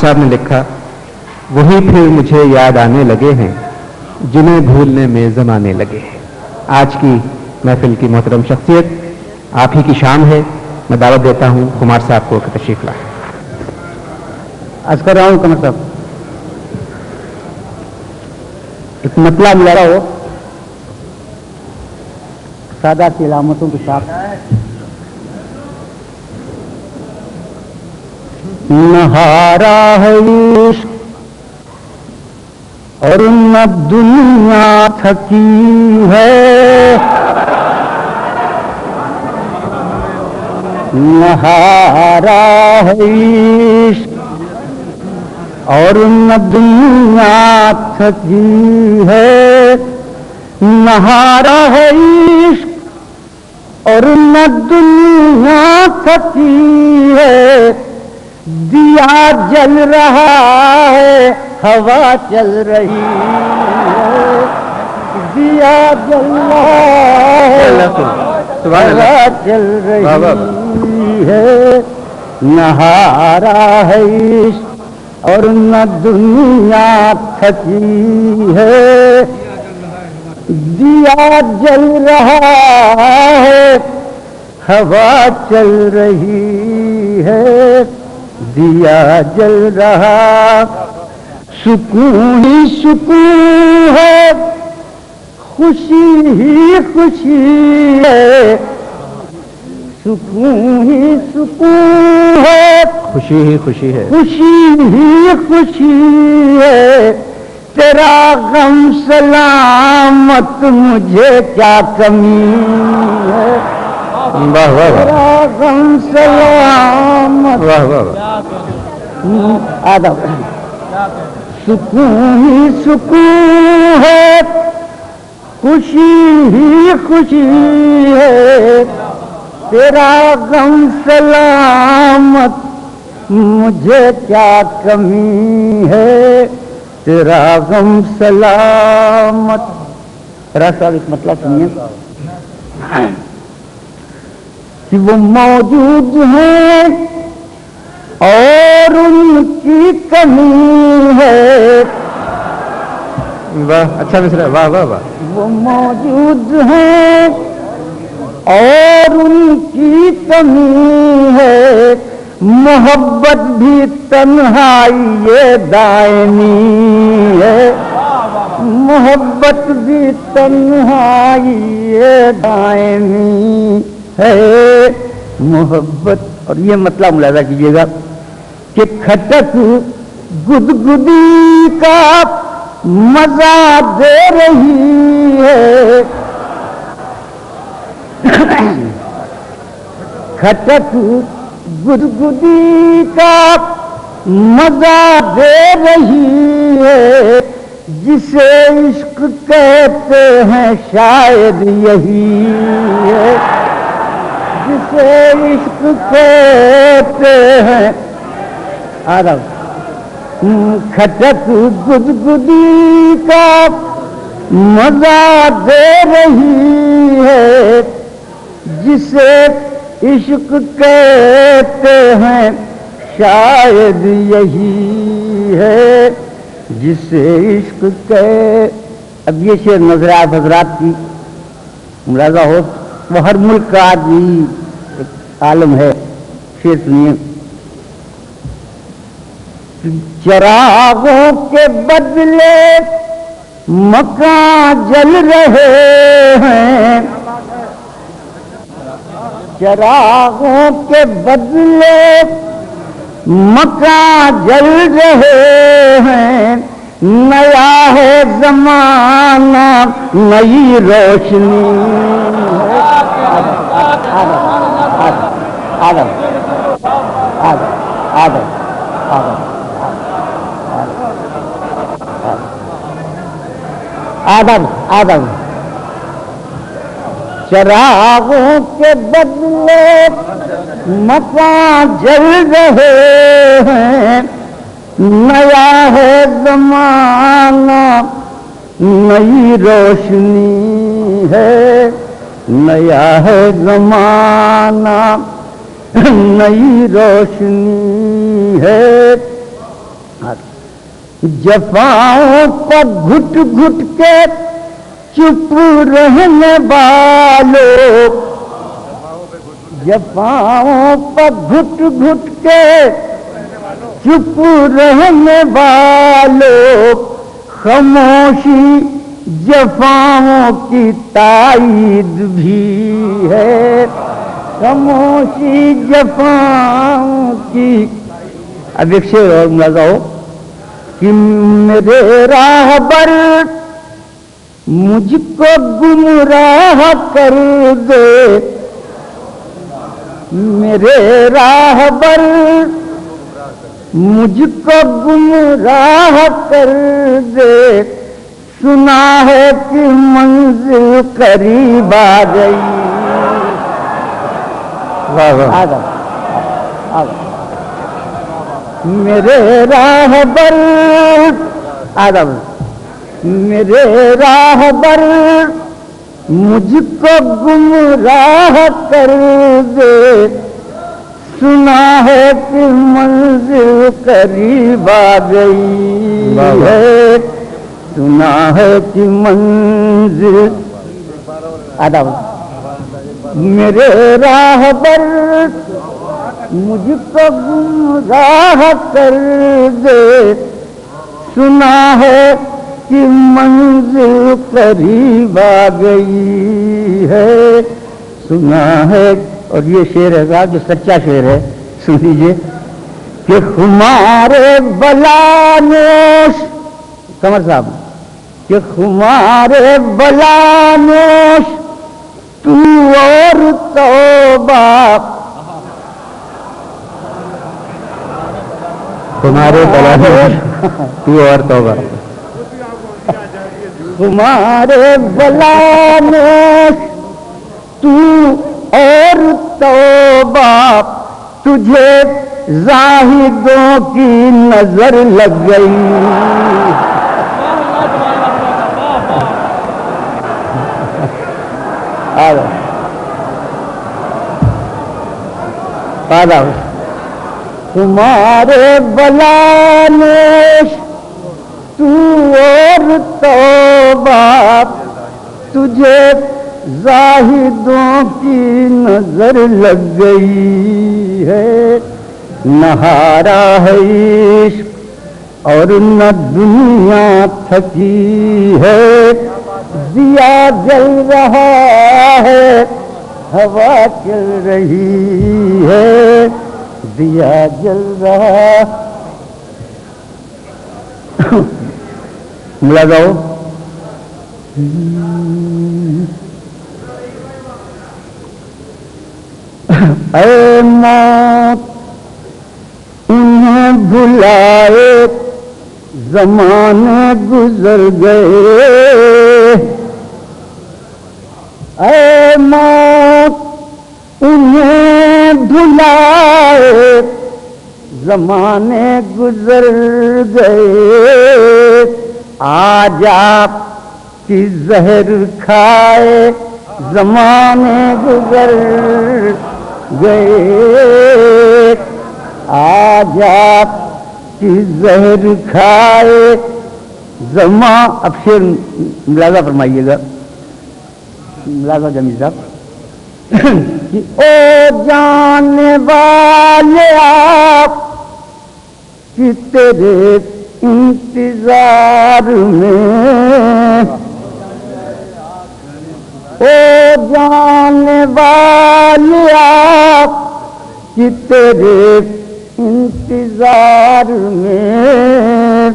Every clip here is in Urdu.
صاحب نے لکھا، وہی پھر مجھے یاد آنے لگے ہیں جنہیں بھولنے میں زمانے لگے ہیں۔ آج کی محفل کی محترم شخصیت آپ ہی کی شام ہے، میں دعوت دیتا ہوں خمار صاحب کو کہ تشریف لائیں۔ عرض کر رہا ہوں قمر صاحب، ایک مطلب ملا رہا ہو سادہ کی علامتوں کے ساتھ۔ نہارا ہے عشق اور نہ دنیا تھکی ہے، نہارا ہے عشق اور نہ دنیا تھکی ہے، نہارا ہے عشق اور نہ دنیا تھکی ہے، دیا جل رہا ہے ہوا چل رہی ہے، دیا جل رہا ہے ہوا چل رہی ہے، نہارا ہے عشق اور نہ دنیا تھکی ہے، دیا جل رہا ہے ہوا چل رہی ہے، دیا جل رہا، سکون ہی سکون ہے، خوشی ہی خوشی ہے، سکون ہی سکون ہے، خوشی ہی خوشی ہے، خوشی ہی خوشی ہے، تیرا غم سلامت مجھے کیا کمی ہے، واہ واہ تیرا غم سلامت واہ واہ، آدم، سکون ہی سکون ہے، خوشی ہی خوشی ہے، تیرا غم سلامت مجھے کیا کمی ہے، تیرا غم سلامت۔ راہ صاحب اس مطلب سنیے کہ وہ موجود ہیں اور ان کی کمی ہے، واہ اچھا مصرع، واہ واہ واہ، وہ موجود ہیں اور ان کی کمی ہے، محبت بھی تنہائی دائمی ہے، محبت بھی تنہائی دائمی ہے، محبت۔ اور یہ مطلب ملاحظہ کیجیے گا کہ کھٹک گدگدی کا مزہ دے رہی ہے، کھٹک گدگدی کا مزہ دے رہی ہے، جسے عشق کہتے ہیں شاید یہی ہے، جسے عشق کہتے ہیں عرب، کھٹک گدگدی کا مزہ دے رہی ہے، جسے عشق کہتے ہیں شاید یہی ہے، جسے عشق کہ۔ اب یہ شعر نظر آپ حضرات کی ملاحظہ ہو، وہ ہر ملک کا آدمی ایک عالم ہے، شعر سنیے۔ چراغوں کے بدلے مکان جل رہے ہیں، چراغوں کے بدلے مکان جل رہے ہیں، نیا ہے زمانہ نئی روشنی ہے، آدم آدم آدم آدم آدم آدم، چراغوں کے بدلے مکان جل رہے ہیں، نیا ہے زمانہ نئی روشنی ہے، نیا ہے زمانہ نئی روشنی ہے، جفاؤں پر گھٹ گھٹ کے چپ رہنے والوں، جفاؤں پر گھٹ گھٹ کے چپ رہنے والوں، خاموشی جفاؤں کی تائید بھی ہے، خاموشی جفاؤں کی۔ اب ایک شعر اور ملاحظہ ہو کہ میرے راہبر مجھ کو گمراہ کر دے، میرے راہبر مجھ کو گمراہ کر دے، سنا ہے کہ منزل قریب آ گئی۔ میرے راہبر آدم، میرے راہبر مجھ کو گمراہ کر دے، سنا ہے کہ منزل قریب آ گئی ہے، سنا ہے کہ منزل آدم، میرے راہبر مجھ کو گمراہ کر دے، سنا ہے کہ منزل قریب آ گئی ہے، سنا ہے۔ اور یہ شعر ہے جو سچا شعر ہے، سن لیجیے کہ ہمارے بلانوش، قمر صاحب، کہ ہمارے بلانوش تو اور توبہ، تمہارے بلانوش تو اور توبہ، تمہارے بلانوش تو اور توبہ، تجھے زاہدوں کی نظر لگ گئی، تمہارے بلانوش تو اور توبہ، تجھے زاہدوں کی نظر لگ گئی ہے، نہ ہارا ہے عشق اور نہ دنیا تھکی ہے، دیا جل رہا ہے ہوا چل رہی ہے، دیا جل رہا۔ لگاؤ اے موت انہیں بھلائے زمانے گزر گئے، اے موت انہیں بھلائے زمانے گزر گئے، آج آپ کی زہر کھائے زمانے گزر گئے، آج آپ کی زہر کھائے زمان۔ اب شعر ملاحظہ فرمائیے گا، ملاحظہ جمیل صاحب، کہ او جانے والے آپ کہ تیرے انتظار میں، او جانے والے آپ کہ تیرے انتظار میں،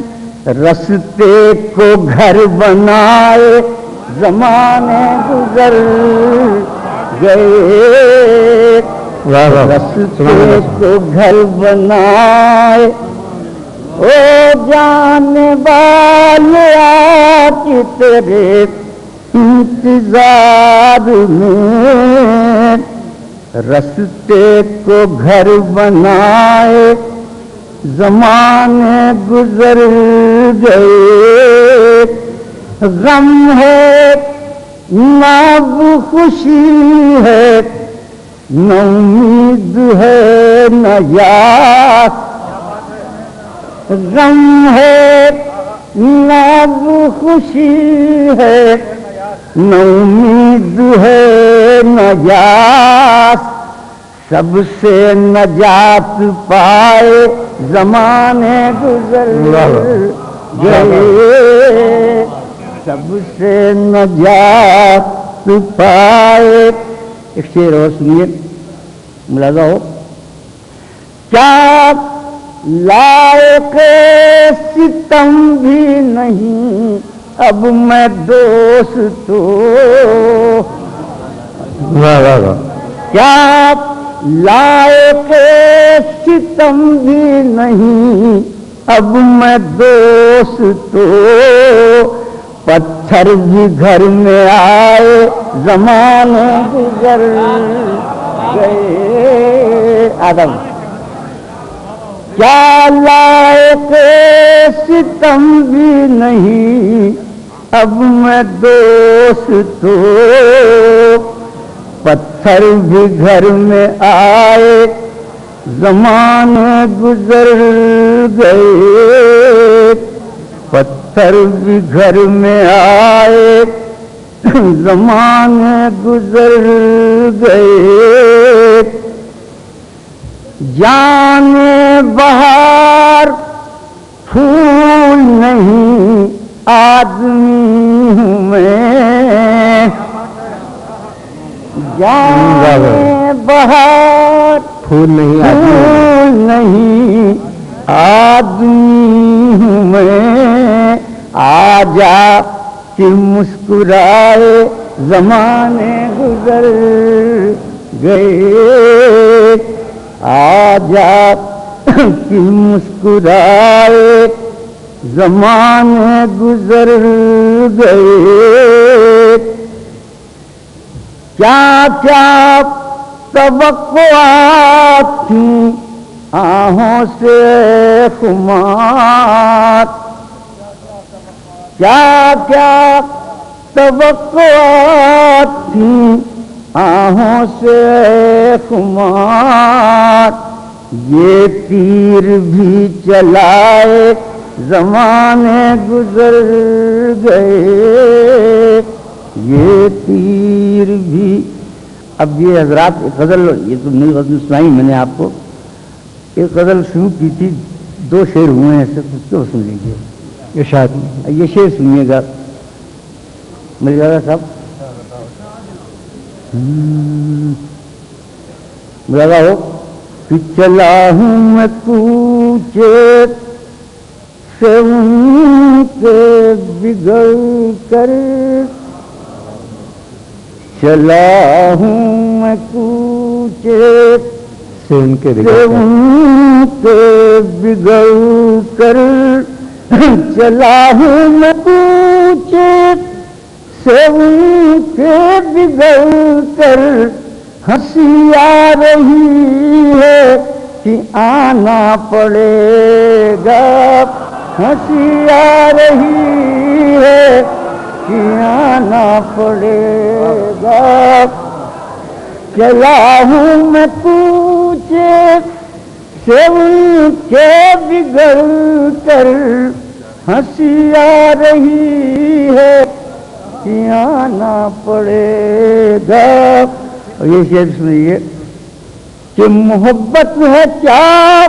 رستے کو گھر بنائے زمانے گزر گئے، رستے کو گھر بنائے، او جانے والے آپ کہ تیرے انتظار میں، رستے کو گھر بنائے زمانے گزر گئے، غم ہے نہ خوشی ہے، نہ امید ہے نہ یاس، غم ہے ناز خوشی ہے، نہ امید ہے نہ یاس، سب سے نجات پائے زمانے گزر گئے، سب سے نجات پائے۔ ایک شعر اور سنیے، ملاحظہ ہو، کیا لائق ستم بھی نہیں اب میں دوستو، واہ واہ واہ، کیا لائق ستم بھی نہیں اب میں دوستو، پتھر بھی گھر میں آئے زمانے گزر گئے۔ آدم، کیا لائق ستم بھی نہیں اب میں دوستو، پتھر بھی گھر میں آئے زمانے گزر گئے، پتھر بھی گھر میں آئے زمانے گزر گئے، جانے بہار پھول نہیں آدمی ہوں میں، جانے بہار پھول نہیں پھول نہیں آدمی ہوں میں، آ جا کہ مسکرائے زمانے گزر گئے، آ جا کہ مسکرائے زمانے گزر گئے، کیا کیا توقعات تھیں آہوں سے خمار، کیا کیا توقعات تھیں آہوں سے خمار، یہ تیر بھی چلائے زمانے گزر گئے، یہ تیر بھی۔ اب یہ حضرات ایک غزل، یہ تو نئی غزل سنائی میں نے آپ کو، ایک غزل شروع کی تھی، دو شعر ہوئے ہیں سب، اس کو سن لیجیے، ارشاد۔ یہ شعر سنیے گا میرے دادا صاحب، لگا ہو کہ چلا ہوں میں کوچے سے ان کے بگڑ کر، چلا ہوں میں کوچے سے ان کے بگڑ کر، چلا ہوں میں کوچے سے ان کے بگڑ کر، ہنسی آ رہی ہے کہ آنا پڑے گا، ہنسی آ رہی ہے کہ آنا پڑے گا، چلا ہوں میں کوچے سے ان کے بگڑ کر، ہنسی آ رہی ہے کہ آنا پڑے گا۔ اور یہ شعر سنیے کہ محبت ہے کیا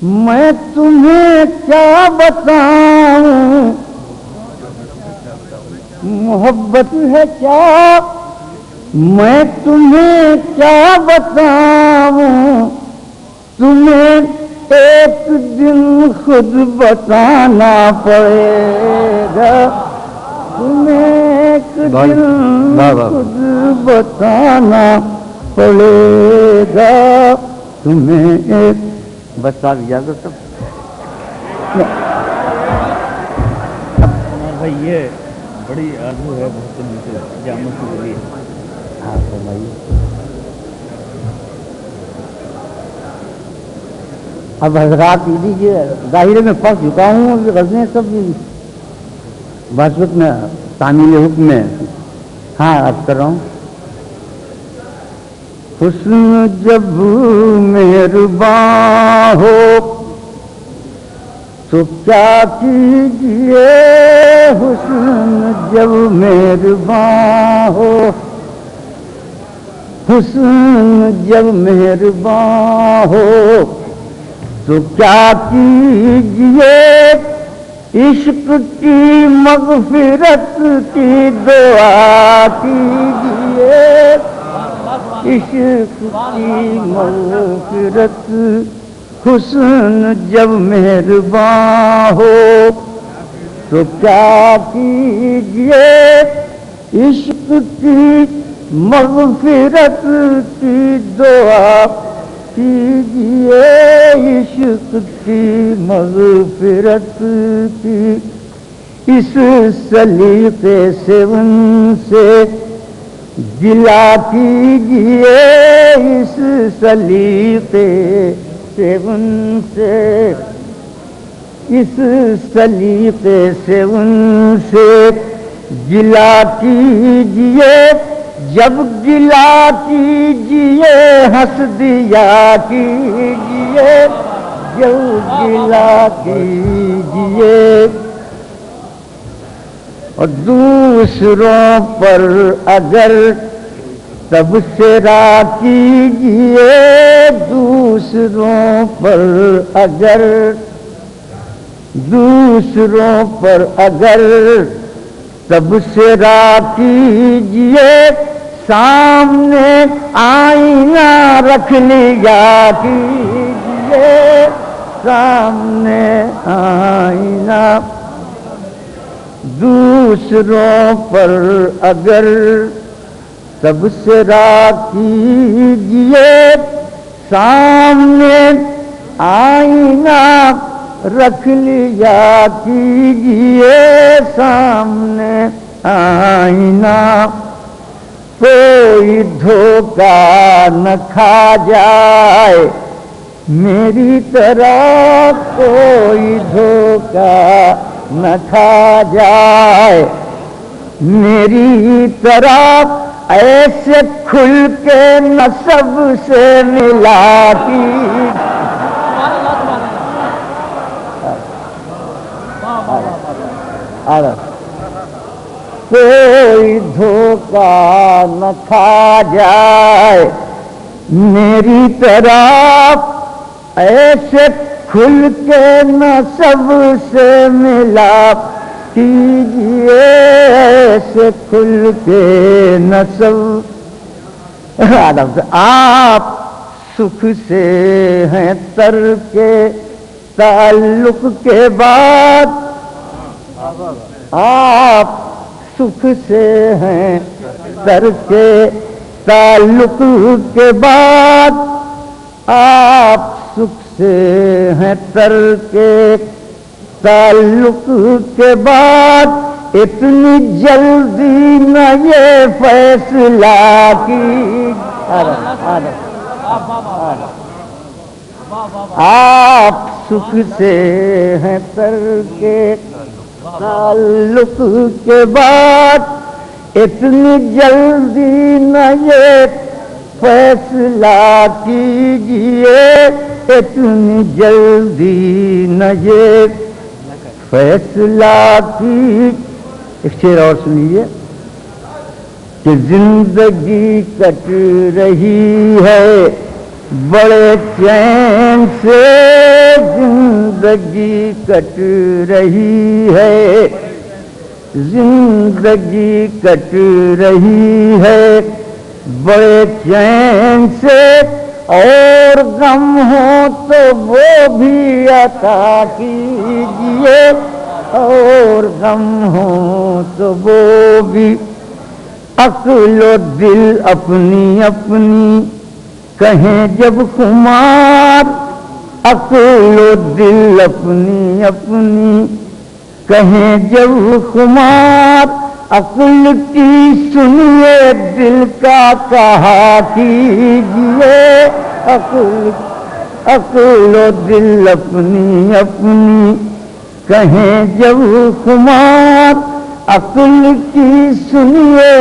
میں تمہیں کیا بتاؤں، محبت ہے کیا میں تمہیں کیا بتاؤں، تمہیں ایک دن خود بتانا پڑے گا، تمہیں ایک دن خود بتانا پڑے گا، تمہیں ایک بتا دیا تو سب بھائی یہ بڑی آرزو ہے بہت دن سے جامع کے لیے۔ ہاں فرمائیے۔ اب حضرات لیجیے، ظاہرے میں پھنس چکا ہوں، غزلیں سب باسط میں تعمیل حکم میں۔ ہاں عرض کر رہا ہوں، حسن جب مہرباں ہو تو کیا کیجیے حسن جب مہرباں ہو، حسن جب مہرباں ہو تو کیا کیجیے، عشق کی مغفرت کی دعا کیجیے، عشق کی مغفرت، حسن جب مہرباں ہو تو کیا کیجیے، عشق کی مغفرت کی دعا کیجیے، عشق کی مغفرت کی، اس سلیقے سے ان سے گلا کیجیے، اس سلیقے سے ان سے، اس سلیقے سے ان سے گلا کیجیے، جب گلا کیجیے ہنس دیا کیجیے، جب گلا کیجیے، اور دوسروں پر اگر تبصرہ کیجیے، دوسروں پر اگر، دوسروں پر اگر تبصرہ کیجیے، سامنے آئینہ رکھ لیا کیجیے، سامنے آئینہ، دوسروں پر اگر تبصرہ کیجیے، سامنے آئینہ رکھ لیا کیجیے، سامنے آئینہ، کوئی دھوکہ نہ کھا جائے میری طرح، کوئی دھوکہ نہ کھا جائے میری طرح، ایسے کھل کے نہ سب سے ملا کی، کوئی دھوکہ نہ کھا جائے میری طرف، ایسے کھل کے نہ سب سے ملا کیجیے، ایسے کھل کے نہ سب، آپ سکھ سے ہیں تر کے تعلق کے بعد، آپ سکھ سے ہیں تر کے تعلق کے بعد، آپ سکھ سے ہیں تر کے تعلق کے بعد، اتنی جلدی نہ یہ فیصلہ کی، آپ سکھ سے ہیں تر کے تعلق کے بعد، اتنی جلدی نہ یہ فیصلہ کیجیے، اتنی جلدی نہ یہ فیصلہ کی۔ ایک شعر اور سنیے کہ زندگی کٹ رہی ہے بڑے چین سے، زندگی کٹ رہی ہے، زندگی کٹ رہی ہے بڑے چین سے، اور غم ہو تو وہ بھی عطا کیجیے، اور غم ہو تو وہ بھی، عقل و دل اپنی اپنی کہیں جب خمار، عقل و دل اپنی اپنی کہیں جب خمار، عقل کی سنیے دل کا کہا کیجیے، عقل و دل اپنی اپنی کہیں جب خمار، عقل کی سنیے